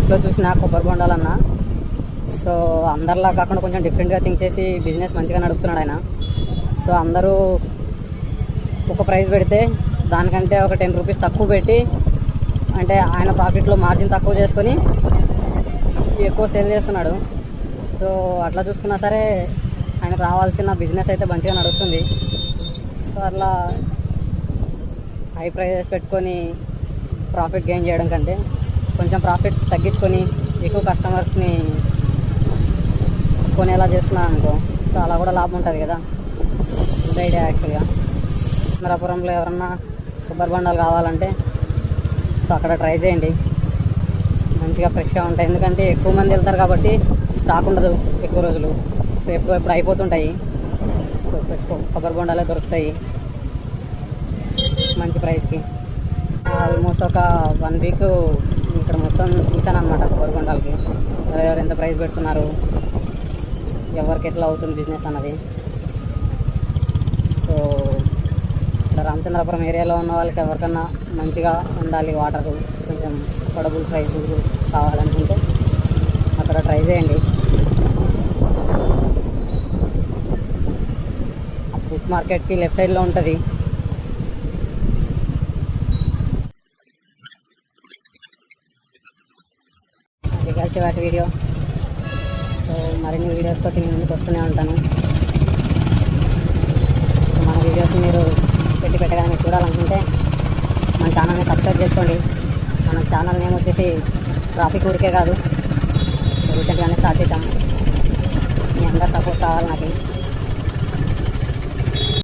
నెట్లో చూసిన కొబ్బరి బొండాలన్న. సో అందరిలా కాకుండా కొంచెం డిఫరెంట్గా థింక్ చేసి బిజినెస్ మంచిగా నడుపుతున్నాడు ఆయన. సో అందరూ ఒక ప్రైస్ పెడితే దానికంటే ఒక 10 రూపీస్ తక్కువ పెట్టి, అంటే ఆయన ప్రాఫిట్లో మార్జిన్ తక్కువ చేసుకొని ఎక్కువ సేల్ చేస్తున్నాడు. సో అట్లా చూసుకున్నా సరే ఆయనకు రావాల్సిన బిజినెస్ అయితే మంచిగా నడుస్తుంది. సో అట్లా హై ప్రైజెస్ పెట్టుకొని ప్రాఫిట్ గెయిన్ చేయడం కంటే కొంచెం ప్రాఫిట్ తగ్గించుకొని ఎక్కువ కస్టమర్స్ని కొనేలా చేస్తున్నాను అనుకో, సో అలా కూడా లాభం ఉంటుంది కదా. గుడ్ ఐడియా యాక్చువల్గా. నరపురంలో ఎవరన్నా కొబ్బరి బొండాలు కావాలంటే సో అక్కడ ట్రై చేయండి, మంచిగా ఫ్రెష్గా ఉంటాయి. ఎందుకంటే ఎక్కువ మంది వెళ్తారు కాబట్టి స్టాక్ ఉండదు ఎక్కువ రోజులు. సో ఎప్పుడు అయిపోతుంటాయి. సో ఫ్రెష్ కొబ్బరి బొండాలే దొరుకుతాయి మంచి ప్రైస్కి. ఆల్మోస్ట్ ఒక 1 వీక్ ఇక్కడ మొత్తం చూశాను అనమాట కొబ్బరి బొండాలకి, ఎవరెవరు ఎంత ప్రైస్ పెడుతున్నారు, ఎవరికి ఎట్లా అవుతుంది బిజినెస్ అన్నది. సో రామచంద్రపురం ఏరియాలో ఉన్న వాళ్ళకి ఎవరికన్నా మంచిగా ఉండాలి, వాటర్ కొంచెం అఫోర్డబుల్ ప్రైస్ కావాలనుకుంటే అక్కడ ట్రై చేయండి. ఫుడ్ మార్కెట్కి లెఫ్ట్ సైడ్లో ఉంటుంది. అది కలిసి వాటి వీడియో. సో మరిన్ని వీడియోస్తో నేను ముందుకు వస్తూనే ఉంటాను. సో మన వీడియోస్ మీరు పెట్టగానే మీరు చూడాలనుకుంటే మన ఛానల్ని సబ్స్క్రైబ్ చేసుకోండి. మన ఛానల్ నేమ్ వచ్చేసి ట్రాఫిక్ ఊరికే కాదు, రీసెంట్గానే స్టార్ట్ చేద్దాం. మీ అందరూ సపోర్ట్ కావాలి నాకు.